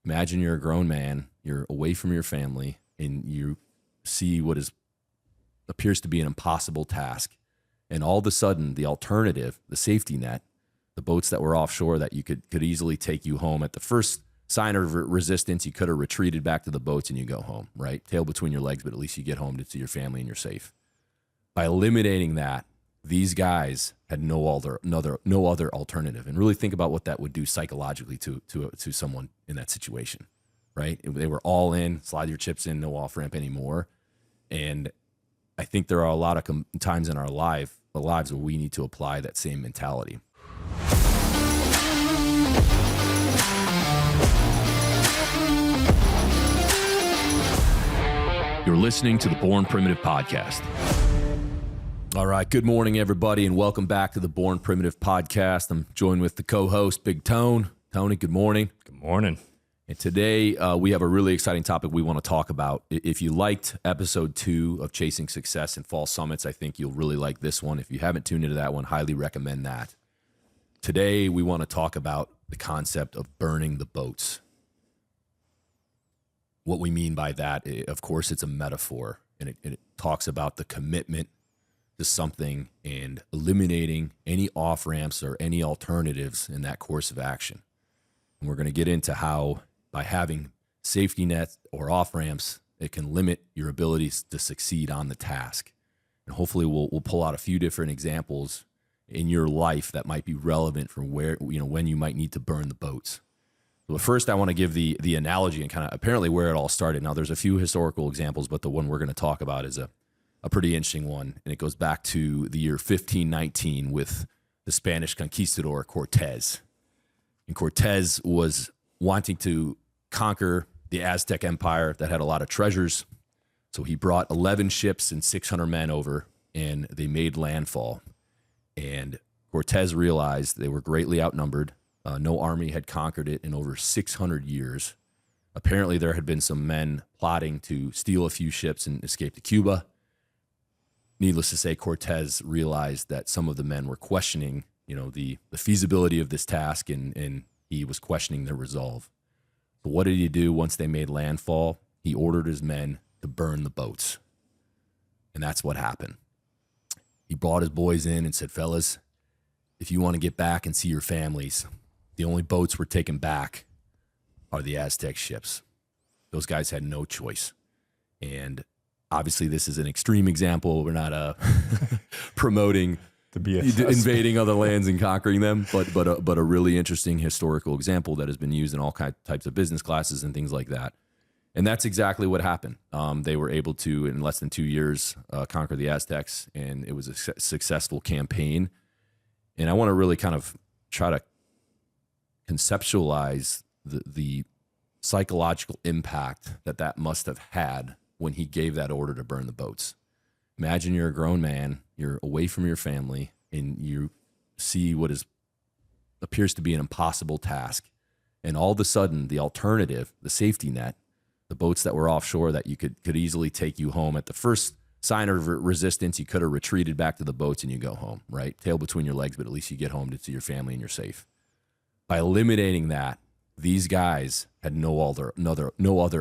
Imagine you're a grown man, you're away from your family, and you see what appears to be an impossible task. And all of a sudden, the alternative, the safety net, the boats that were offshore that you could easily take you home at the first sign of resistance, you could have retreated back to the boats and you go home, right? Tail between your legs, but at least you get home to your family and you're safe. By eliminating that, these guys had no other alternative. And really think about what that would do psychologically to someone in that situation, right? They were all in, slide your chips in, no off ramp anymore. And I think there are a lot of times in our lives where we need to apply that same mentality. You're listening to the Born Primitive Podcast. All right. Good morning, everybody, and welcome back to the Born Primitive Podcast. I'm joined with the co-host, Big Tone. Tony, good morning. Good morning. And today we have a really exciting topic we want to talk about. If you liked episode 2 of Chasing Success and Fall Summits, I think you'll really like this one. If you haven't tuned into that one, highly recommend that. Today, we want to talk about the concept of burning the boats. What we mean by that, of course, it's a metaphor, and it talks about the commitment to something and eliminating any off-ramps or any alternatives in that course of action. And we're going to get into how, by having safety nets or off-ramps, it can limit your abilities to succeed on the task. And hopefully we'll pull out a few different examples in your life that might be relevant for when you might need to burn the boats. But first, I want to give the analogy and kind of apparently where it all started. Now, there's a few historical examples, but the one we're going to talk about is a pretty interesting one, and it goes back to the year 1519 with the Spanish conquistador Cortez. And Cortez was wanting to conquer the Aztec Empire that had a lot of treasures. So he brought 11 ships and 600 men over, and they made landfall. And Cortez realized they were greatly outnumbered. No army had conquered it in over 600 years. Apparently, there had been some men plotting to steal a few ships and escape to Cuba. Needless to say, Cortez realized that some of the men were questioning, the feasibility of this task, and he was questioning their resolve. So what did he do once they made landfall? He ordered his men to burn the boats. And that's what happened. He brought his boys in and said, fellas, if you want to get back and see your families, the only boats we're taking back are the Aztec ships. Those guys had no choice. And obviously this is an extreme example. We're not promoting To be invading other lands and conquering them, but a really interesting historical example that has been used in all types of business classes and things like that. And that's exactly what happened. They were able to, in less than 2 years, conquer the Aztecs, and it was a successful campaign. And I want to really kind of try to conceptualize the psychological impact that must have had when he gave that order to burn the boats. Imagine you're a grown man, you're away from your family, and you see what appears to be an impossible task. And all of a sudden, the alternative, the safety net, the boats that were offshore that you could easily take you home at the first sign of resistance, you could have retreated back to the boats and you go home, right? Tail between your legs, but at least you get home to your family and you're safe. By eliminating that, these guys had no other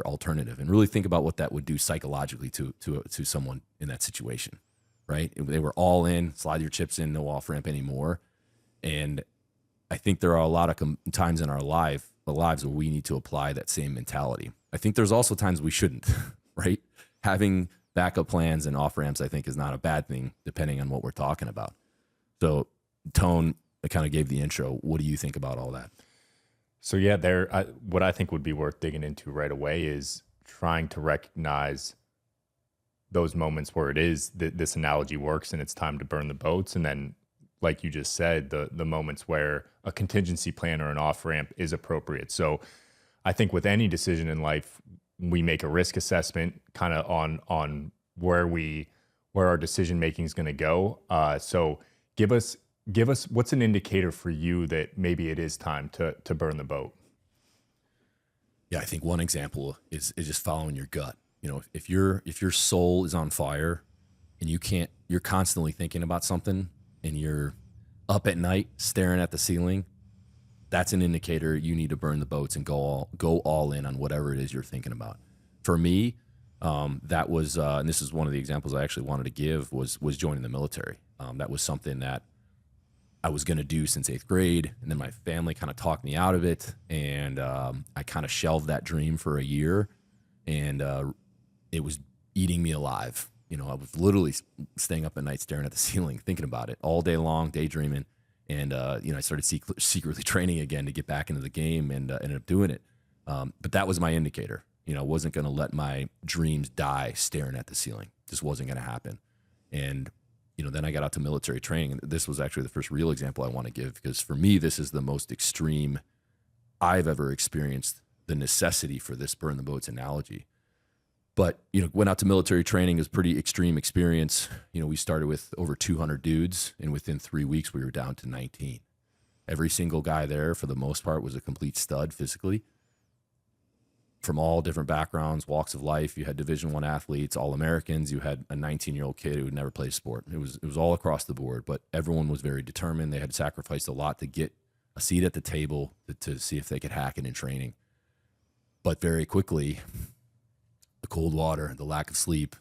alternative. And really think about what that would do psychologically to someone in that situation, right? They were all in, slide your chips in, no off ramp anymore. And I think there are a lot of times in our lives where we need to apply that same mentality. I think there's also times we shouldn't, right? Having backup plans and off ramps, I think, is not a bad thing, depending on what we're talking about. So, Tone, I kind of gave the intro. What do you think about all that? So yeah, what I think would be worth digging into right away is trying to recognize those moments where it is that this analogy works and it's time to burn the boats. And then, like you just said, the moments where a contingency plan or an off-ramp is appropriate. So I think with any decision in life, we make a risk assessment kind of on where our decision making is going to go. So give us what's an indicator for you that maybe it is time to burn the boat. Yeah, I think one example is just following your gut. If your soul is on fire and you're constantly thinking about something and you're up at night staring at the ceiling, that's an indicator you need to burn the boats and go all in on whatever it is you're thinking about. For me, that was, and this is one of the examples I actually wanted to give, was joining the military. That was something that I was going to do since 8th grade, and then my family kind of talked me out of it, and I kind of shelved that dream for a year, and it was eating me alive. You know, I was literally staying up at night staring at the ceiling, thinking about it all day long, daydreaming, and you know, I started secretly training again to get back into the game, and ended up doing it. But that was my indicator. You know, I wasn't going to let my dreams die staring at the ceiling. Just wasn't going to happen. And you know, then I got out to military training. And this was actually the first real example I want to give, because for me, this is the most extreme I've ever experienced the necessity for this burn the boats analogy. But, you know, went out to military training. It was a pretty extreme experience. You know, we started with over 200 dudes, and within 3 weeks, we were down to 19. Every single guy there, for the most part, was a complete stud physically. From all different backgrounds, walks of life. You had Division I athletes, all Americans. You had a 19-year-old kid who had never played sport. It was all across the board, but everyone was very determined. They had sacrificed a lot to get a seat at the table to see if they could hack it in training. But very quickly, the cold water, the lack of sleep,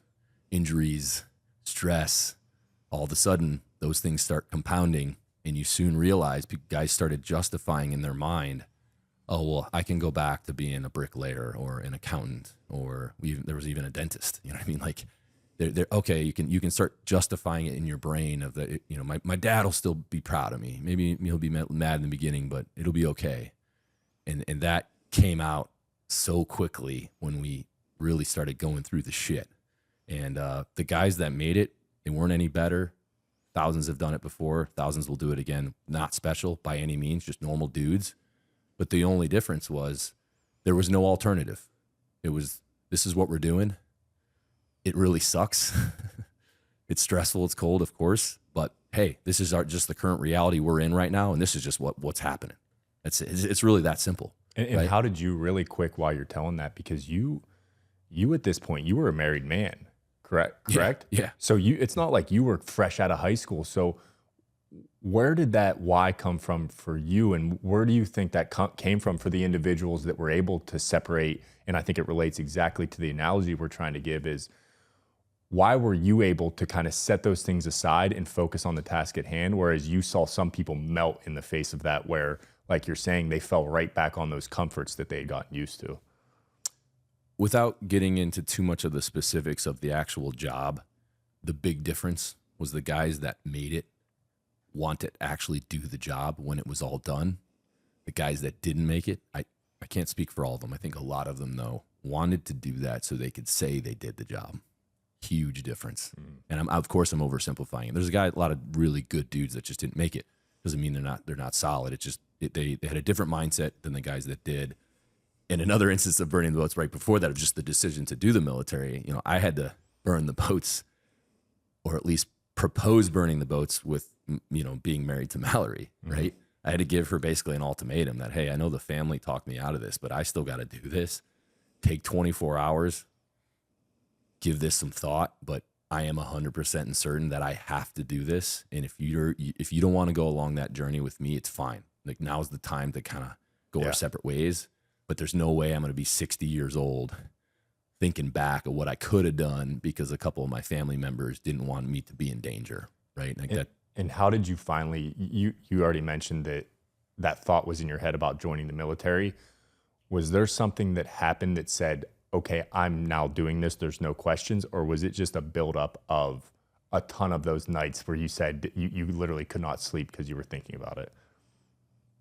injuries, stress, all of a sudden, those things start compounding, and you soon realize guys started justifying in their mind, oh, well, I can go back to being a bricklayer or an accountant, or there was even a dentist. You know what I mean? Like, they're okay, you can start justifying it in your brain of that, you know, my dad will still be proud of me. Maybe he'll be mad in the beginning, but it'll be okay. And that came out so quickly when we really started going through the shit. And the guys that made it, they weren't any better. Thousands have done it before. Thousands will do it again. Not special by any means, just normal dudes. But the only difference was there was no alternative. It was, this is what we're doing. It really sucks. It's stressful. It's cold, of course. But hey, this is just the current reality we're in right now. And this is just what's happening. That's it. It's really that simple. And right? How did you, really quick while you're telling that, because you at this point, you were a married man, correct? Yeah. So it's not like you were fresh out of high school. So where did that why come from for you, and where do you think that came from for the individuals that were able to separate? And I think it relates exactly to the analogy we're trying to give is, why were you able to kind of set those things aside and focus on the task at hand, whereas you saw some people melt in the face of that, where, like you're saying, they fell right back on those comforts that they had gotten used to? Without getting into too much of the specifics of the actual job, the big difference was the guys that made it want to actually do the job when it was all done. The guys that didn't make it, I can't speak for all of them. I think a lot of them, though, wanted to do that so they could say they did the job. Huge difference. And of course I'm oversimplifying it. There's a lot of really good dudes that just didn't make it. Doesn't mean they're not solid. It's just they had a different mindset than the guys that did. And another instance of burning the boats right before that, of just the decision to do the military, you know, I had to burn the boats, or at least propose burning the boats with, you know, being married to Mallory, right? I had to give her basically an ultimatum that, hey, I know the family talked me out of this, but I still got to do this. Take 24 hours, give this some thought, but I am 100% certain that I have to do this. And if you don't want to go along that journey with me, it's fine. Like, now's the time to kind of go our separate ways. But there's no way I'm going to be 60 years old thinking back of what I could have done because a couple of my family members didn't want me to be in danger, right? Like and how did you finally, you already mentioned that thought was in your head about joining the military. Was there something that happened that said, okay, I'm now doing this, there's no questions? Or was it just a buildup of a ton of those nights where you said you literally could not sleep because you were thinking about it?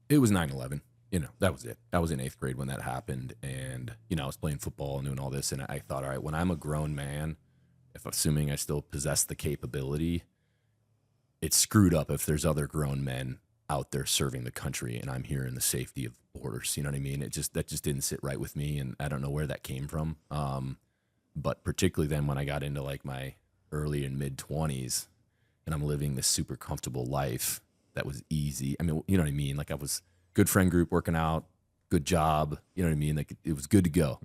It was 9/11. You know, that was it. I was in 8th grade when that happened. And, you know, I was playing football and doing all this. And I thought, all right, when I'm a grown man, if assuming I still possess the capability, it's screwed up if there's other grown men out there serving the country and I'm here in the safety of borders. You know what I mean? That just didn't sit right with me. And I don't know where that came from. But particularly then when I got into like my early and mid 20s and I'm living this super comfortable life that was easy. I mean, you know what I mean? Like, I was good friend group, working out, good job. You know what I mean? Like, it was good to go.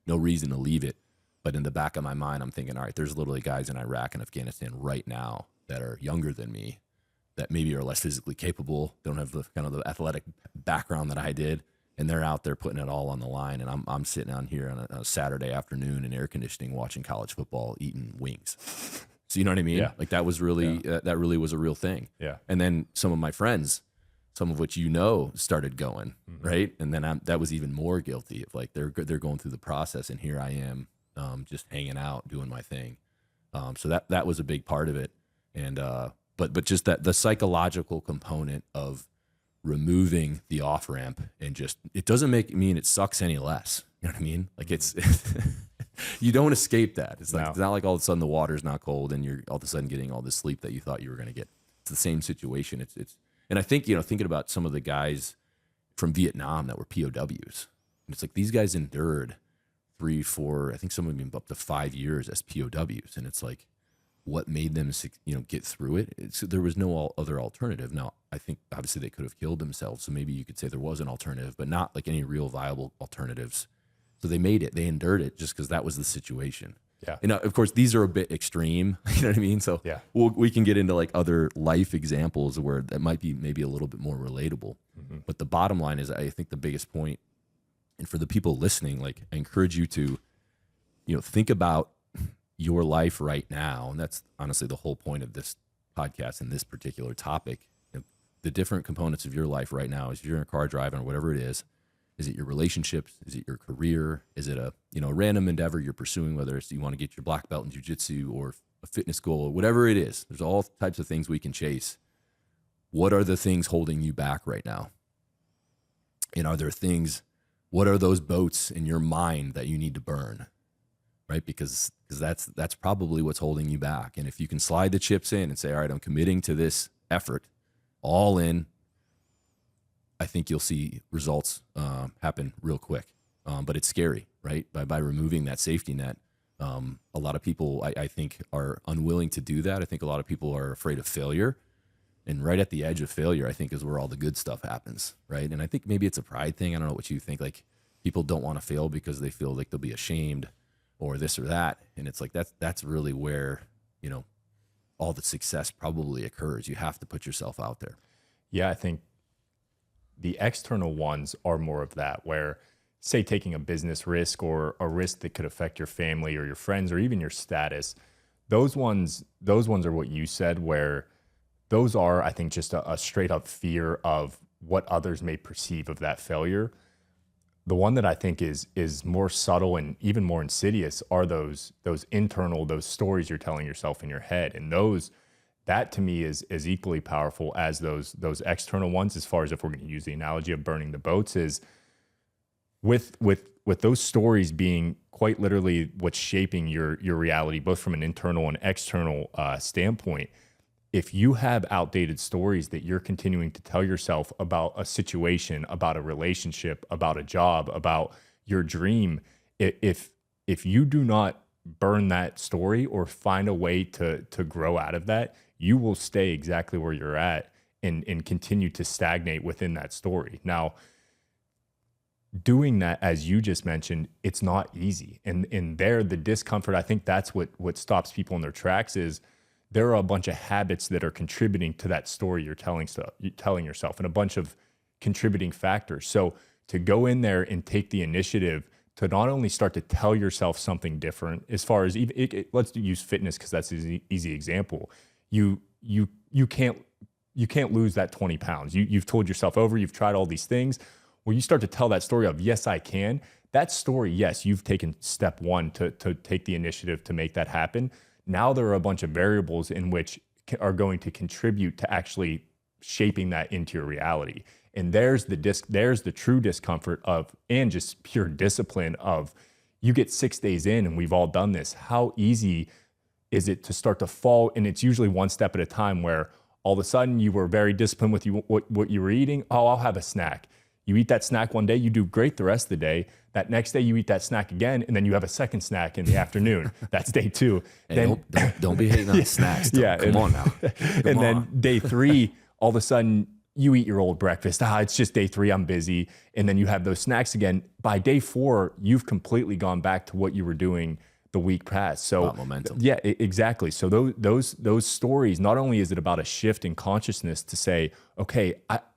No reason to leave it. But in the back of my mind, I'm thinking, all right, there's literally guys in Iraq and Afghanistan right now that are younger than me that maybe are less physically capable, don't have the kind of the athletic background that I did, and they're out there putting it all on the line, and I'm sitting down here on a Saturday afternoon in air conditioning watching college football, eating wings. So you know what I mean? Yeah. Like that was really that really was a real thing. Yeah. And then some of my friends, some of which started going, right? And then that was even more guilty of like they're going through the process, and here I am, just hanging out, doing my thing. So that was a big part of it, and but just that the psychological component of removing the off ramp, and just it doesn't mean it sucks any less. You know what I mean? Like it's you don't escape that. It's like it's not like all of a sudden the water's not cold and you're all of a sudden getting all the sleep that you thought you were going to get. It's the same situation. It's and I think, thinking about some of the guys from Vietnam that were POWs, it's like these guys endured 3, 4, I think some of them up to 5 years as POWs, and it's like what made them get through it. There was no other alternative. Now I think obviously they could have killed themselves, so maybe you could say there was an alternative, but not like any real viable alternatives. So they made it, they endured it just because that was the situation. Yeah. And of course, these are a bit extreme. You know what I mean? So yeah, we can get into like other life examples where that might be maybe a little bit more relatable. Mm-hmm. But the bottom line is, I think the biggest point, and for the people listening, like I encourage you to, think about your life right now. And that's honestly the whole point of this podcast and this particular topic. The different components of your life right now, is you're in a car driving or whatever it is. Is it your relationships? Is it your career? Is it a random endeavor you're pursuing, whether it's you want to get your black belt in jiu-jitsu or a fitness goal or whatever it is? There's all types of things we can chase. What are the things holding you back right now? And are there things, what are those boats in your mind that you need to burn? Right? Because that's probably what's holding you back. And if you can slide the chips in and say, all right, I'm committing to this effort, all in, I think you'll see results happen real quick. But it's scary, right? By removing that safety net, a lot of people, I think, are unwilling to do that. I think a lot of people are afraid of failure. And right at the edge of failure, I think, is where all the good stuff happens, right? And I think maybe it's a pride thing. I don't know what you think. Like, people don't want to fail because they feel like they'll be ashamed or this or that. And it's like that's really where, all the success probably occurs. You have to put yourself out there. Yeah, I think the external ones are more of that, where, say, taking a business risk or a risk that could affect your family or your friends or even your status. Those ones are what you said, where those are, I think, just a straight up fear of what others may perceive of that failure. The one that I think is more subtle and even more insidious are those internal, those stories you're telling yourself in your head. And that to me is equally powerful as those external ones, as far as if we're going to use the analogy of burning the boats, is with those stories being quite literally what's shaping your reality, both from an internal and external standpoint. If you have outdated stories that you're continuing to tell yourself about a situation, about a relationship, about a job, about your dream, if you do not burn that story or find a way to grow out of that, you will stay exactly where you're at and continue to stagnate within that story. Now, doing that, as you just mentioned, it's not easy. And there, the discomfort, I think that's what stops people in their tracks, is there are a bunch of habits that are contributing to that story you're telling yourself, and a bunch of contributing factors. So to go in there and take the initiative to not only start to tell yourself something different, as far as let's use fitness because that's an easy example. You can't lose that 20 pounds. You've told yourself over, you've tried all these things. Where you start to tell that story of, yes, I can. That story, yes, you've taken step one to take the initiative to make that happen. Now there are a bunch of variables in which are going to contribute to actually shaping that into your reality. And there's the true discomfort of, and just pure discipline of, you get 6 days in, and we've all done this. How easy is it to start to fall? And it's usually one step at a time, where all of a sudden you were very disciplined with what you were eating. Oh, I'll have a snack. You eat that snack one day, you do great the rest of the day. That next day you eat that snack again, and then you have a second snack in the afternoon. That's day 2. Hey, then don't be hating on snacks. Yeah, come on now. Then day 3, all of a sudden you eat your old breakfast. It's just day 3, I'm busy. And then you have those snacks again. By day 4, you've completely gone back to what you were doing the week passed. So About momentum. yeah, exactly. So those stories, not only is it about a shift in consciousness to say, okay,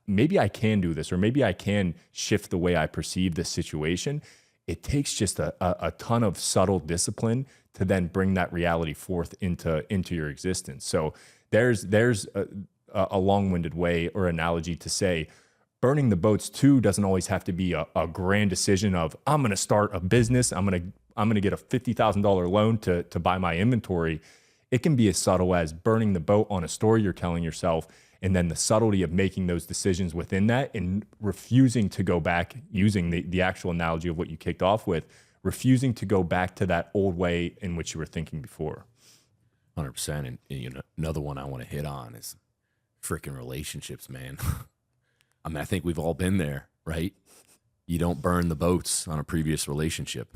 maybe I can do this, or maybe I can shift the way I perceive this situation. It takes just a ton of subtle discipline to then bring that reality forth into your existence. So there's a long-winded way or analogy to say, burning the boats too doesn't always have to be a grand decision of, I'm going to start a business, I'm going to get a $50,000 loan to buy my inventory. It can be as subtle as burning the boat on a story you're telling yourself, and then the subtlety of making those decisions within that and refusing to go back, using the actual analogy of what you kicked off with, refusing to go back to that old way in which you were thinking before. 100%. And you know, another one I want to hit on is freaking relationships, man. I mean, I think we've all been there, right? You don't burn the boats on a previous relationship,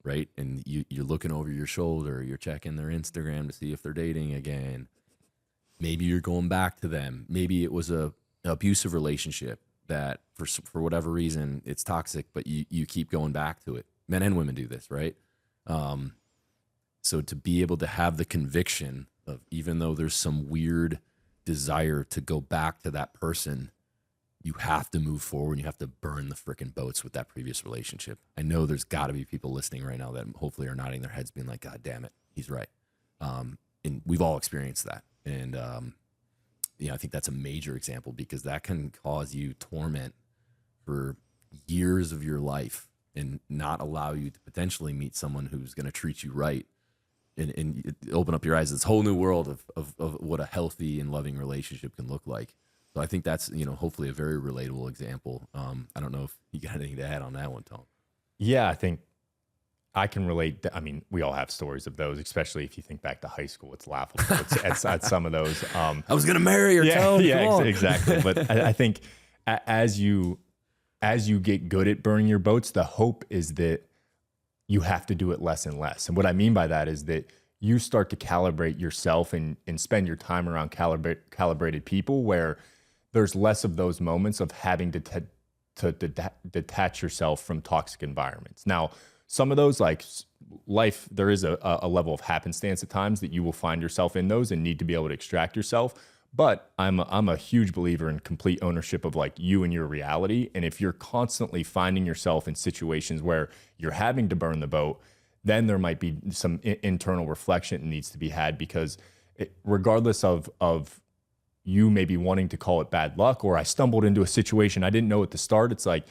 right? And you're looking over your shoulder, you're checking their Instagram to see if they're dating again. Maybe you're going back to them. Maybe it was an abusive relationship that for whatever reason it's toxic, but you keep going back to it. Men and women do this, right? So to be able to have the conviction of, even though there's some weird desire to go back to that person, you have to move forward. You have to burn the freaking boats with that previous relationship. I know there's got to be people listening right now that hopefully are nodding their heads being like, God damn it, he's right. And we've all experienced that. And, I think that's a major example, because that can cause you torment for years of your life and not allow you to potentially meet someone who's going to treat you right and open up your eyes to this whole new world of what a healthy and loving relationship can look like. So I think that's, hopefully a very relatable example. I don't know if you got anything to add on that one, Tom. Yeah, I think I can relate. I mean, we all have stories of those, especially if you think back to high school. It's laughable at some of those. I was going to marry her, Tom. Yeah, exactly. But I think as you get good at burning your boats, the hope is that you have to do it less and less. And what I mean by that is that you start to calibrate yourself and spend your time around calibrated people, where there's less of those moments of having to detach yourself from toxic environments. Now, some of those, like life, there is a level of happenstance at times that you will find yourself in those and need to be able to extract yourself. But I'm a huge believer in complete ownership of like you and your reality. And if you're constantly finding yourself in situations where you're having to burn the boat, then there might be some internal reflection that needs to be had, because regardless of you maybe wanting to call it bad luck, or I stumbled into a situation I didn't know at the start, it's like,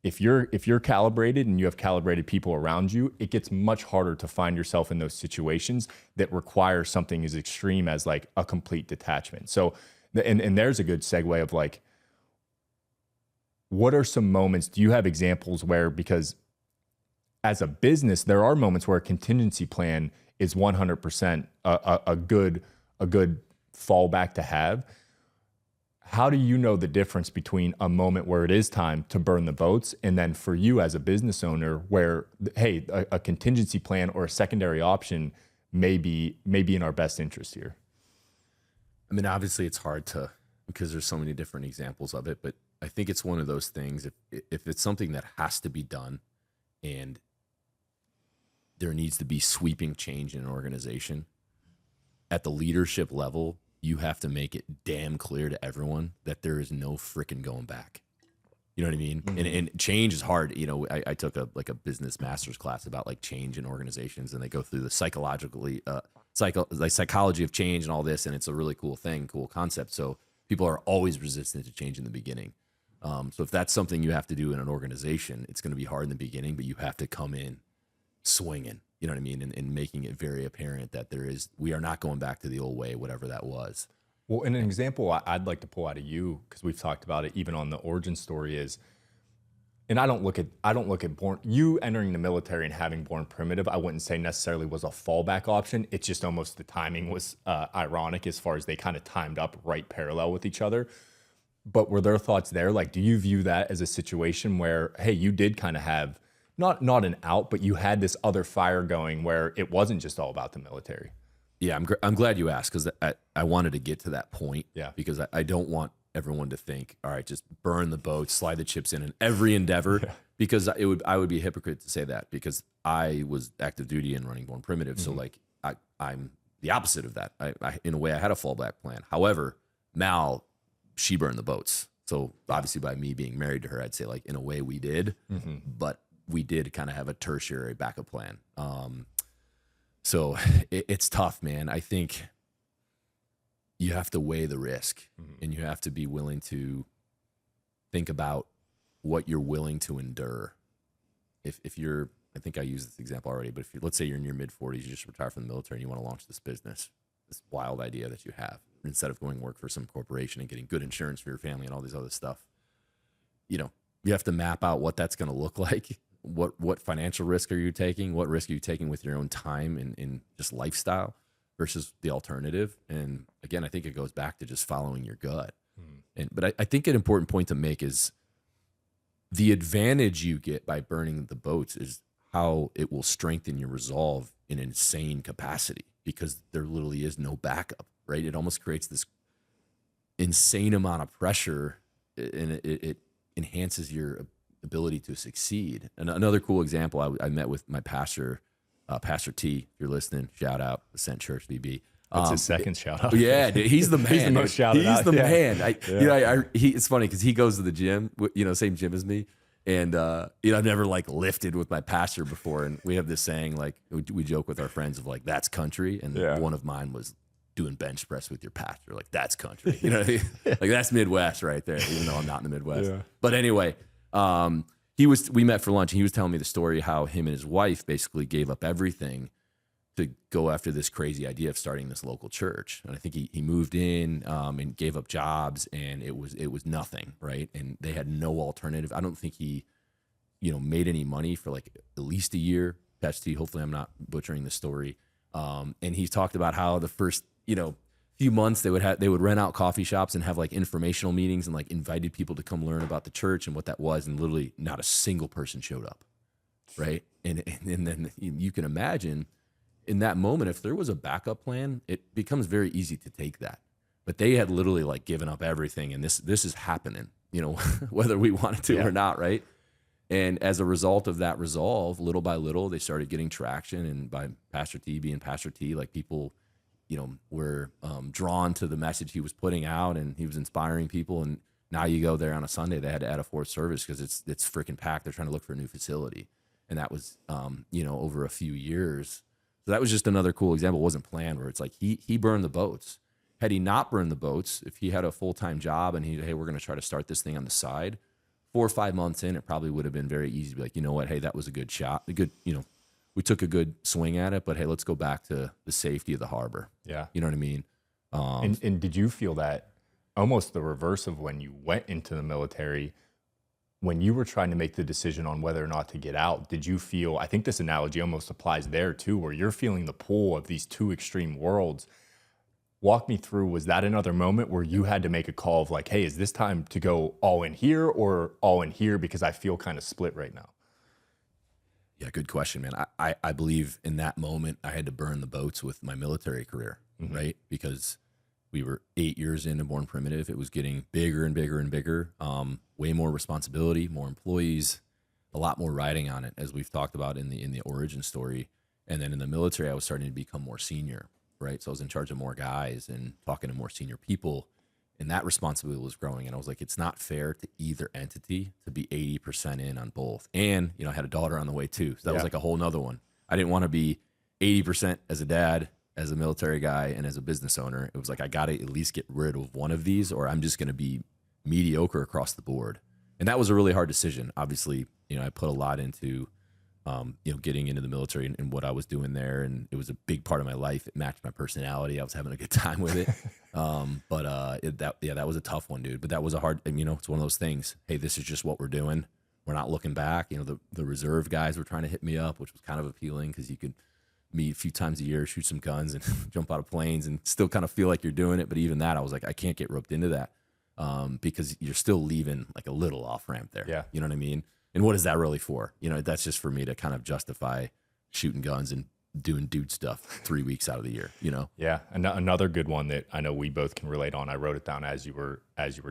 if you're calibrated and you have calibrated people around you, it gets much harder to find yourself in those situations that require something as extreme as like a complete detachment. So, and there's a good segue of like, what are some moments, do you have examples where, because as a business, there are moments where a contingency plan is 100% a good fallback to have. How do you know the difference between a moment where it is time to burn the boats, and then for you as a business owner where, hey, a contingency plan or a secondary option may be in our best interest here? I mean, obviously it's hard to, because there's so many different examples of it, but I think it's one of those things, if it's something that has to be done and there needs to be sweeping change in an organization, at the leadership level, you have to make it damn clear to everyone that there is no freaking going back. You know what I mean? Mm-hmm. And change is hard. I took a business master's class about like change in organizations, and they go through the psychology of change and all this. And it's a really cool thing, cool concept. So people are always resistant to change in the beginning. So if that's something you have to do in an organization, it's going to be hard in the beginning, but you have to come in swinging. You know what I mean? And making it very apparent that we are not going back to the old way, whatever that was. Well, and an example I'd like to pull out of you, because we've talked about it even on the origin story, is, and I don't look at you entering the military and having Born Primitive, I wouldn't say necessarily was a fallback option. It's just almost the timing was ironic, as far as they kind of timed up right parallel with each other. But were there thoughts there? Like, do you view that as a situation where, hey, you did kind of have not an out, but you had this other fire going where it wasn't just all about the military? Yeah, I'm glad you asked, because I wanted to get to that point. Yeah, because I don't want everyone to think, all right, just burn the boat, slide the chips in every endeavor, because I would be a hypocrite to say that, because I was active duty and running Born Primitive. So like I'm the opposite of that. I in a way I had a fallback plan. However, Mal, she burned the boats. So obviously by me being married to her, I'd say like in a way we did, but we did kind of have a tertiary backup plan. So it's tough, man. I think you have to weigh the risk, and you have to be willing to think about what you're willing to endure. If you're, I think I used this example already, but if you, let's say you're in your mid 40s, you just retired from the military and you want to launch this business, this wild idea that you have, instead of going work for some corporation and getting good insurance for your family and all these other stuff, you know, you have to map out what that's going to look like. What financial risk are you taking? What risk are you taking with your own time and just lifestyle versus the alternative? And again, I think it goes back to just following your gut. But I think an important point to make is the advantage you get by burning the boats is how it will strengthen your resolve in insane capacity, because there literally is no backup, right? It almost creates this insane amount of pressure, and it enhances your ability to succeed. And another cool example, I met with my pastor, Pastor T, if you're listening, shout out, Ascent Church VB. That's his second shout out. Yeah, dude, he's the man. He's the most shouted out. He's the man. You know, it's funny because he goes to the gym, you know, same gym as me. And, you know, I've never like lifted with my pastor before. And we have this saying, like, we joke with our friends of like, that's country. And one of mine was doing bench press with your pastor. Like, that's country. You know, like that's Midwest right there, even though I'm not in the Midwest. But anyway, we met for lunch, and he was telling me the story how him and his wife basically gave up everything to go after this crazy idea of starting this local church. And I think he moved in and gave up jobs, and it was nothing, right? And they had no alternative. I don't think he, you know, made any money for like at least a year. Pastor T, hopefully I'm not butchering the story. And he talked about how the first, you know, few months they would rent out coffee shops and have like informational meetings and like invited people to come learn about the church and what that was, and literally not a single person showed up, right? And then you can imagine in that moment, if there was a backup plan, it becomes very easy to take that. But they had literally like given up everything, and this is happening, you know, whether we wanted to or not, right? And as a result of that resolve, little by little, they started getting traction, and by Pastor T being Pastor T, like people, you know, were drawn to the message he was putting out, and he was inspiring people. And now you go there on a Sunday, they had to add a fourth service because it's freaking packed. They're trying to look for a new facility, and that was you know, over a few years. So that was just another cool example. It wasn't planned, where it's like he burned the boats. Had he not burned the boats, if he had a full-time job and hey, we're going to try to start this thing on the side, 4 or 5 months in, it probably would have been very easy to be like, you know what, hey, that was a good shot, you know, we took a good swing at it, but hey, let's go back to the safety of the harbor. Yeah, you know what I mean. And did you feel that almost the reverse of when you went into the military? When you were trying to make the decision on whether or not to get out, did you feel, I think this analogy almost applies there too, where you're feeling the pull of these two extreme worlds. Walk me through, was that another moment where you had to make a call of like, hey, is this time to go all in here or all in here, because I feel kind of split right now? Yeah, good question, man. I believe in that moment I had to burn the boats with my military career, right? Because we were 8 years into Born Primitive. It was getting bigger and bigger and bigger. Way more responsibility, more employees, a lot more riding on it, as we've talked about in the origin story. And then in the military, I was starting to become more senior, right? So I was in charge of more guys and talking to more senior people, and that responsibility was growing. And I was like, it's not fair to either entity to be 80% in on both. And, you know, I had a daughter on the way too. So that was like a whole nother one. I didn't want to be 80% as a dad, as a military guy, and as a business owner. It was like, I got to at least get rid of one of these, or I'm just going to be mediocre across the board. And that was a really hard decision. Obviously, you know, I put a lot into, you know, getting into the military and what I was doing there. And it was a big part of my life. It matched my personality. I was having a good time with it. That was a tough one, dude. But that was a hard, you know, it's one of those things. Hey, this is just what we're doing. We're not looking back. You know, the reserve guys were trying to hit me up, which was kind of appealing because you could meet a few times a year, shoot some guns and jump out of planes and still kind of feel like you're doing it. But even that, I was like, I can't get roped into that because you're still leaving like a little off ramp there. Yeah. You know what I mean? And what is that really for? You know, that's just for me to kind of justify shooting guns and doing dude stuff 3 weeks out of the year, you know? Yeah. Another good one that I know we both can relate on. I wrote it down as you were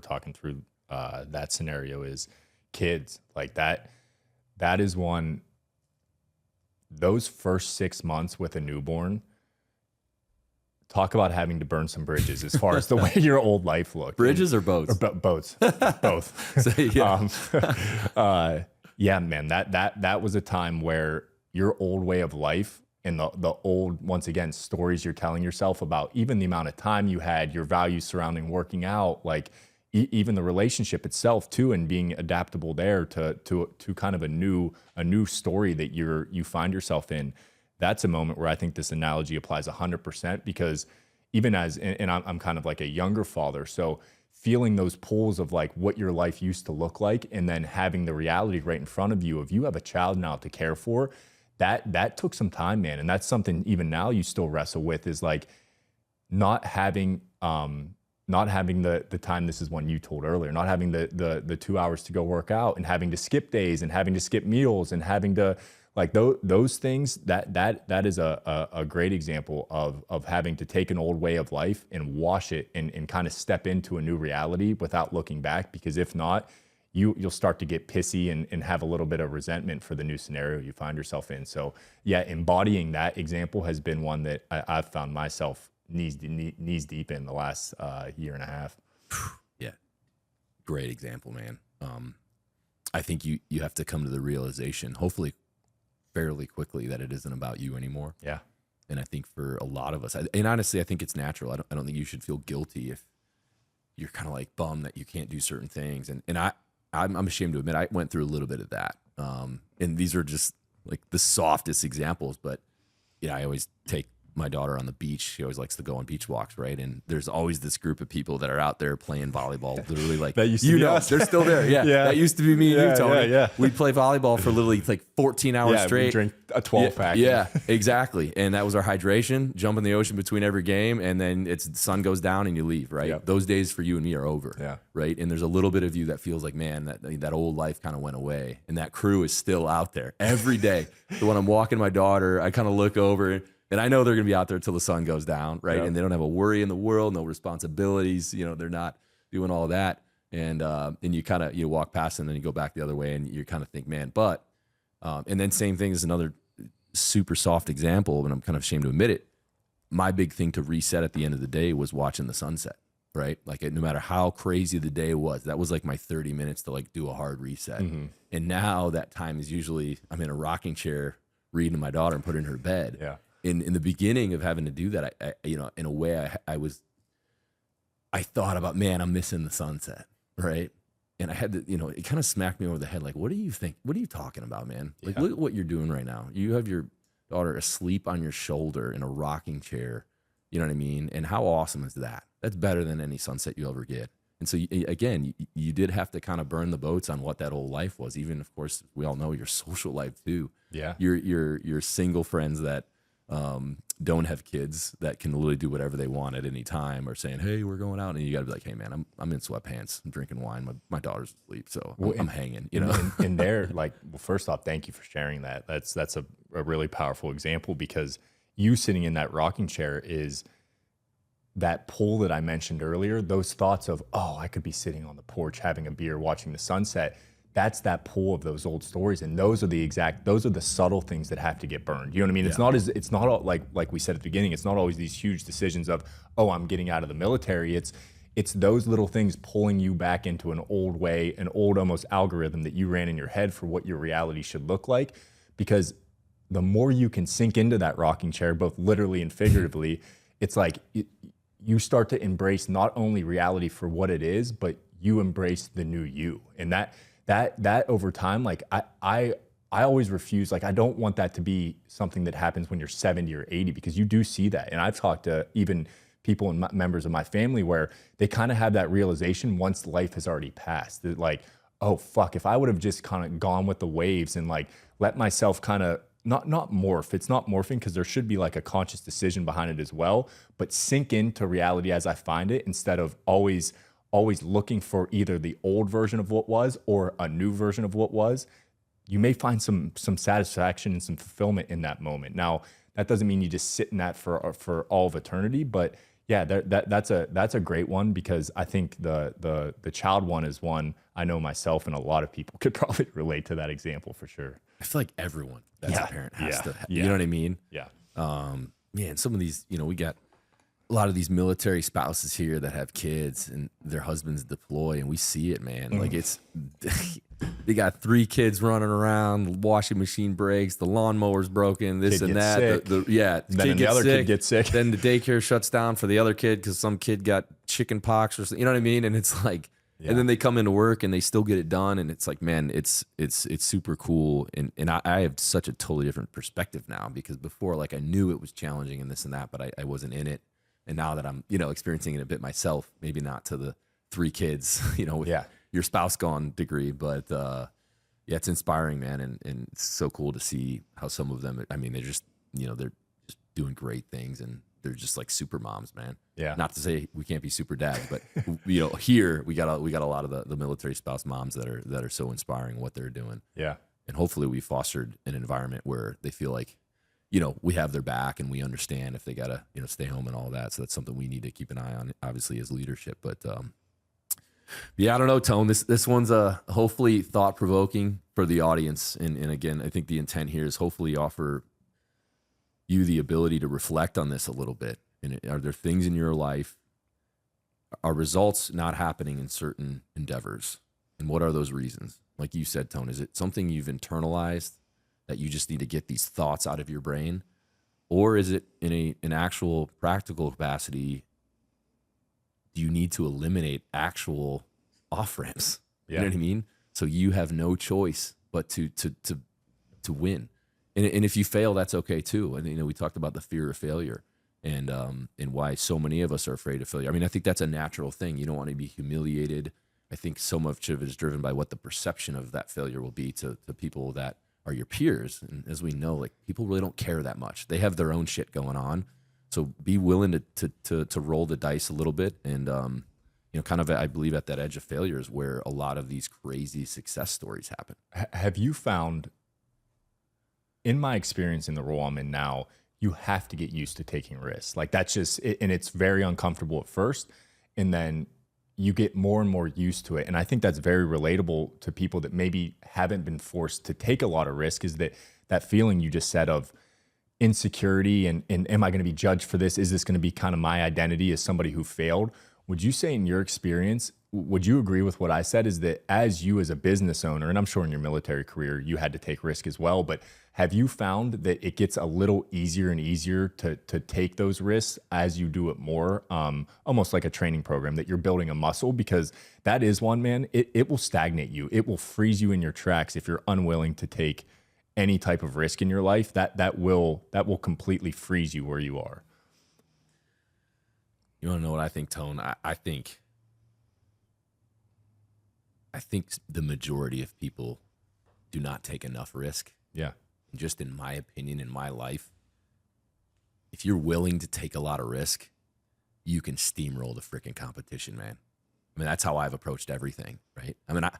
talking through that scenario is kids. Like that is one, those first 6 months with a newborn, talk about having to burn some bridges as far as the way your old life looked. Bridges or boats? Boats. Both. So, yeah. Yeah, man, that was a time where your old way of life and the old, once again, stories you're telling yourself about even the amount of time you had, your values surrounding working out, like even the relationship itself too, and being adaptable there to kind of a new story that you find yourself in. That's a moment where I think this analogy applies 100%, because even and I'm kind of like a younger father, so feeling those pulls of like what your life used to look like, and then having the reality right in front of you of you have a child now to care for, that took some time, man. And that's something even now you still wrestle with, is like not having the time. This is one you told earlier, not having the 2 hours to go work out, and having to skip days, and having to skip meals, and having to, like those things, that is a great example of having to take an old way of life and wash it and kind of step into a new reality without looking back. Because if not, you'll start to get pissy and have a little bit of resentment for the new scenario you find yourself in. So yeah, embodying that example has been one that I've found myself knees deep in the last year and a half. Yeah. Great example, man. I think you have to come to the realization, hopefully fairly quickly, that it isn't about you anymore. Yeah. And I think for a lot of us, and honestly, I think it's natural. I don't think you should feel guilty if you're kind of like bummed that you can't do certain things. And I'm ashamed to admit I went through a little bit of that. And these are just like the softest examples, but I always take my daughter on the beach. She always likes to go on beach walks, right? And there's always this group of people that are out there playing volleyball, literally like, that used to be us. They're still there. Yeah. Yeah. That used to be me and you, Tony. Yeah. We'd play volleyball for literally like 14 hours straight. We drink a 12 pack. Yeah, exactly. And that was our hydration, jump in the ocean between every game, and then the sun goes down and you leave, right? Yep. Those days for you and me are over, Yeah. right? And there's a little bit of you that feels like, man, that old life kind of went away, and that crew is still out there every day. So when I'm walking my daughter, I kind of look over, and I know they're going to be out there till the sun goes down, right? Yep. And they don't have a worry in the world, no responsibilities. They're not doing all that. And you kind of, walk past them, and then you go back the other way, and you kind of think, man, but, and then same thing is another super soft example, and I'm kind of ashamed to admit it. My big thing to reset at the end of the day was watching the sunset, right? Like no matter how crazy the day was, that was like my 30 minutes to like do a hard reset. Mm-hmm. And now that time is usually I'm in a rocking chair reading to my daughter and put her in her bed. Yeah. In the beginning of having to do that, I in a way I thought about, man, I'm missing the sunset, right? And I had to, it kind of smacked me over the head. Like, what do you think? What are you talking about, man? Like, look at what you're doing right now. You have your daughter asleep on your shoulder in a rocking chair. You know what I mean? And how awesome is that? That's better than any sunset you ever get. And so, again, you did have to kind of burn the boats on what that old life was. Even, of course, we all know your social life too. Yeah. Your single friends that don't have kids that can literally do whatever they want at any time, or saying, hey, we're going out, and you got to be like, hey man, I'm in sweatpants, I'm drinking wine, my daughter's asleep, so I'm hanging, And there, like, well, first off, thank you for sharing that. That's a really powerful example, because you sitting in that rocking chair is that pull that I mentioned earlier, those thoughts of, oh, I could be sitting on the porch having a beer, watching the sunset. That's that pull of those old stories, and those are the subtle things that have to get burned. You know what I mean? Yeah. It's not all, like we said at the beginning, it's not always these huge decisions of, oh, I'm getting out of the military. It's those little things pulling you back into an old way, an old almost algorithm that you ran in your head for what your reality should look like. Because the more you can sink into that rocking chair, both literally and figuratively, it's like you start to embrace not only reality for what it is, but you embrace the new you. And that over time, like I always refuse, like I don't want that to be something that happens when you're 70 or 80, because you do see that. And I've talked to even people and members of my family where they kind of have that realization once life has already passed, that like, oh fuck, if I would have just kind of gone with the waves and like let myself kind of not morph. It's not morphing, because there should be like a conscious decision behind it as well, but sink into reality as I find it, instead of always looking for either the old version of what was or a new version of what was. you may find some satisfaction and some fulfillment in that moment. Now, that doesn't mean you just sit in that for all of eternity, but yeah, that's a great one, because I think the child one is one I know myself and a lot of people could probably relate to that example for sure. I feel like everyone that's a parent has to, yeah. you know what I mean? Yeah. Man, some of these, we got a lot of these military spouses here that have kids and their husbands deploy, and we see it, man. Like it's, they got 3 kids running around, the washing machine breaks, the lawnmower's broken, this Kid and gets that. sick. Then the other kid gets sick. Then the daycare shuts down for the other kid because some kid got chicken pox or something. You know what I mean? And it's like, and then they come into work and they still get it done. And it's like, man, it's super cool. And I have such a totally different perspective now, because before, like, I knew it was challenging and this and that, but I wasn't in it. And now that I'm, experiencing it a bit myself, maybe not to the 3 kids, with your spouse gone degree, but it's inspiring, man. And it's so cool to see how some of them, I mean, they're just, they're just doing great things, and they're just like super moms, man. Yeah. Not to say we can't be super dads, but here we got a lot of the military spouse moms that are so inspiring what they're doing. Yeah. And hopefully we fostered an environment where they feel like, we have their back and we understand if they gotta, stay home and all that. So that's something we need to keep an eye on, obviously, as leadership. But yeah, I don't know, Tone. This one's hopefully thought provoking for the audience. And again, I think the intent here is hopefully offer you the ability to reflect on this a little bit. And are there things in your life, are results not happening in certain endeavors? And what are those reasons? Like you said, Tone, is it something you've internalized that you just need to get these thoughts out of your brain? Or is it in an actual practical capacity, do you need to eliminate actual off-ramps? You know what I mean? So you have no choice but to win. And if you fail, that's okay too. And we talked about the fear of failure and why so many of us are afraid of failure. I mean, I think that's a natural thing. You don't want to be humiliated. I think so much of it is driven by what the perception of that failure will be to people that are your peers. And as we know, like, people really don't care that much. They have their own shit going on. So be willing to roll the dice a little bit. And, kind of, I believe at that edge of failure is where a lot of these crazy success stories happen. Have you found, in my experience in the role I'm in now, you have to get used to taking risks. Like, that's just, and it's very uncomfortable at first. And then you get more and more used to it. And I think that's very relatable to people that maybe haven't been forced to take a lot of risk, is that feeling you just said of insecurity and am I going to be judged for this? Is this going to be kind of my identity as somebody who failed? Would you say, in your experience, would you agree with what I said, is that as you as a business owner, and I'm sure in your military career, you had to take risk as well, but have you found that it gets a little easier and easier to take those risks as you do it more, almost like a training program, that you're building a muscle? Because that is one, man, it will stagnate you. It will freeze you in your tracks if you're unwilling to take any type of risk in your life. That will completely freeze you where you are. You want to know what I think, Tone? I think the majority of people do not take enough risk. Yeah. Just in my opinion, in my life, if you're willing to take a lot of risk, you can steamroll the freaking competition, man. I mean, that's how I've approached everything, right? I mean, I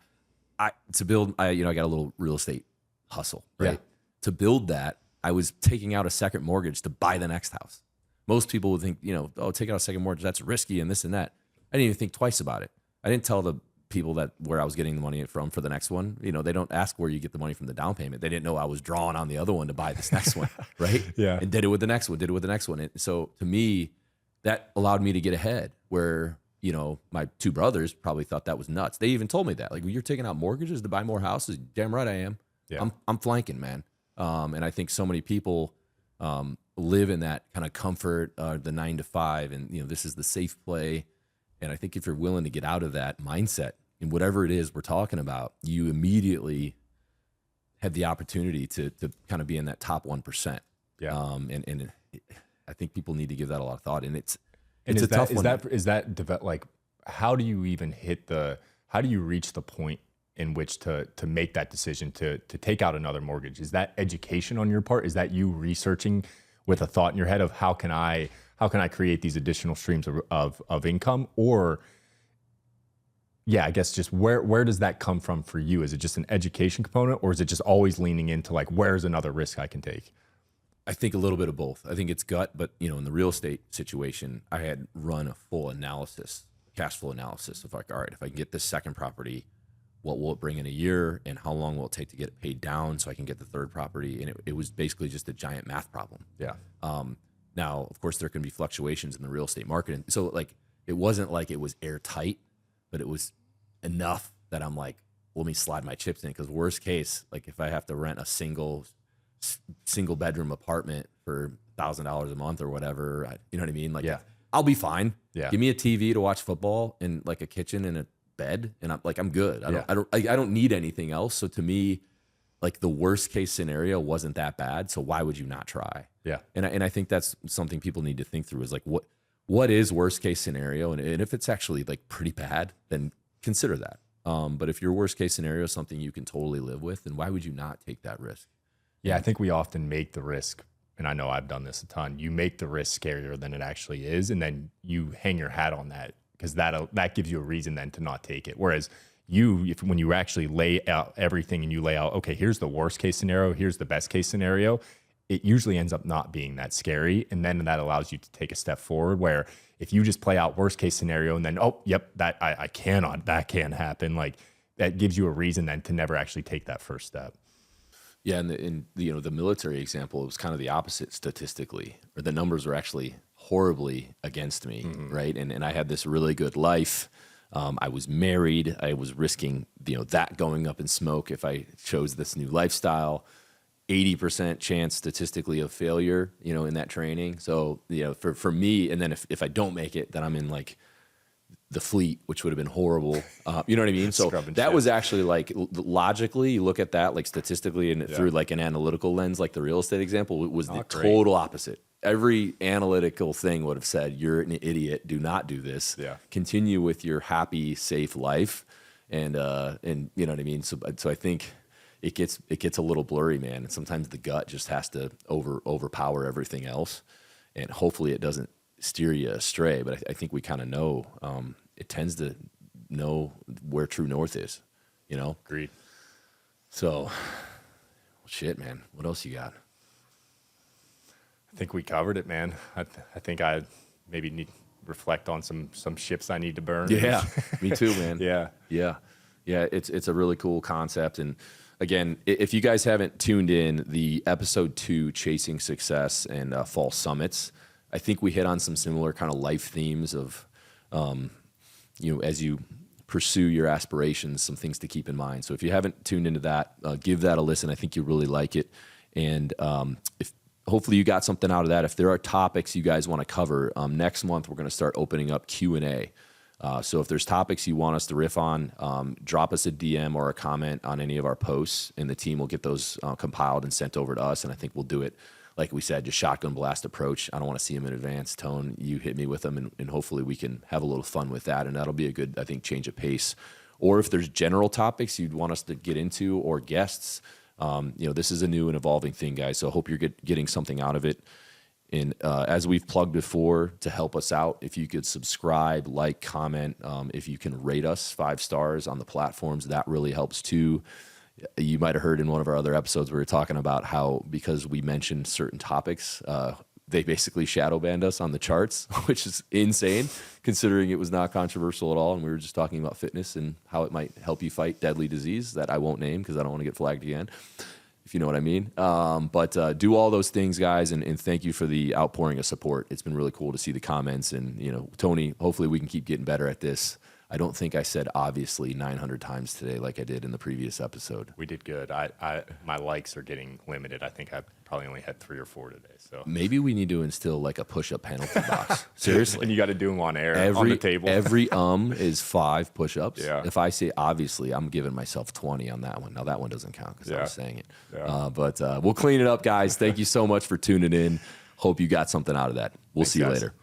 got a little real estate hustle, right? Yeah. To build that, I was taking out a second mortgage to buy the next house. Most people would think, take out a second mortgage, that's risky and this and that. I didn't even think twice about it. I didn't tell the people that where I was getting the money from for the next one. They don't ask where you get the money from the down payment. They didn't know I was drawing on the other one to buy this next one, right? Yeah. And did it with the next one, And so to me, that allowed me to get ahead where, my 2 brothers probably thought that was nuts. They even told me that, like, well, you're taking out mortgages to buy more houses. Damn right I am. Yeah. I'm flanking, man. And I think so many people live in that kind of comfort, the 9 to 5, and this is the safe play. And I think if you're willing to get out of that mindset and whatever it is we're talking about, you immediately have the opportunity to kind of be in that top 1%. Yeah. And I think people need to give that a lot of thought. And it's a tough one. Like, how do you even how do you reach the point in which to make that decision to take out another mortgage? Is that education on your part? Is that you researching with a thought in your head of how can I create these additional streams of income? Or yeah, I guess just where does that come from for you? Is it just an education component, or is it just always leaning into like, where's another risk I can take? I think a little bit of both. I think it's gut, but in the real estate situation, I had run a full analysis, cash flow analysis of like, all right, if I can get this second property, what will it bring in a year, and how long will it take to get it paid down so I can get the third property? And it was basically just a giant math problem. Yeah. Now, of course, there can be fluctuations in the real estate market, and so like it wasn't like it was airtight, but it was enough that I'm like, let me slide my chips in, because worst case, like if I have to rent a single bedroom apartment for $1,000 a month or whatever, you know what I mean? Like, yeah, I'll be fine. Yeah. Give me a TV to watch football and like a kitchen and a bed, and I'm good. I don't need anything else. So to me, like the worst case scenario wasn't that bad. So why would you not try? Yeah. And I think that's something people need to think through, is like, what is worst case scenario? And if it's actually like pretty bad, then consider that. But if your worst case scenario is something you can totally live with, then why would you not take that risk? Yeah, I think we often make the risk, and I know I've done this a ton. You make the risk scarier than it actually is, and then you hang your hat on that, because that gives you a reason then to not take it. Whereas when you actually lay out everything and you lay out, okay, here's the worst case scenario, here's the best case scenario, it usually ends up not being that scary, and then that allows you to take a step forward. Where if you just play out worst case scenario and then, oh, yep, that can't happen, like that gives you a reason then to never actually take that first step. Yeah, and the military example, it was kind of the opposite statistically, or the numbers were actually horribly against me, right? And I had this really good life. I was married. I was risking that going up in smoke if I chose this new lifestyle. 80% chance statistically of failure, in that training. So for me, and then if I don't make it, then I'm in like the fleet, which would have been horrible. You know what I mean? So that was actually like logically, you look at that like statistically and through like an analytical lens, like the real estate example, it was the total opposite. Every analytical thing would have said, you're an idiot. Do not do this. Yeah. Continue with your happy, safe life. And you know what I mean? So I think it gets a little blurry, man. And sometimes the gut just has to overpower everything else. And hopefully it doesn't steer you astray, but I think we kind of know, it tends to know where true north is, Agreed. So shit, man, what else you got? I think we covered it, man. I think I maybe need to reflect on some ships I need to burn. Yeah, me too, man. Yeah. It's a really cool concept. And again, if you guys haven't tuned in, the episode 2, Chasing Success and Fall Summits, I think we hit on some similar kind of life themes of, as you pursue your aspirations, some things to keep in mind. So if you haven't tuned into that, give that a listen. I think you really like it. And if hopefully you got something out of that. If there are topics you guys want to cover, next month we're going to start opening up Q&A. So if there's topics you want us to riff on, drop us a DM or a comment on any of our posts, and the team will get those compiled and sent over to us. And I think we'll do it, like we said, just shotgun blast approach. I don't want to see them in advance. Tone, you hit me with them, and hopefully we can have a little fun with that. And that'll be a good, I think, change of pace. Or if there's general topics you'd want us to get into, or guests, this is a new and evolving thing, guys. So I hope you're getting something out of it. And as we've plugged before, to help us out, if you could subscribe, like, comment, if you can rate us 5 stars on the platforms, that really helps too. You might have heard in one of our other episodes, we were talking about how, because we mentioned certain topics, they basically shadow banned us on the charts, which is insane considering it was not controversial at all. And we were just talking about fitness and how it might help you fight deadly disease that I won't name because I don't want to get flagged again, if you know what I mean. But do all those things, guys, and thank you for the outpouring of support. It's been really cool to see the comments. And, Tony, hopefully we can keep getting better at this. I don't think I said obviously 900 times today like I did in the previous episode. We did good. My likes are getting limited. I think I probably only had 3 or 4 today. So maybe we need to instill like a push-up penalty box. Seriously. And you got to do them on air, on the table. Every is 5 push-ups. Yeah. If I say obviously, I'm giving myself 20 on that one. Now that one doesn't count because I was saying it. Yeah. But we'll clean it up, guys. Thank you so much for tuning in. Hope you got something out of that. We'll see you later.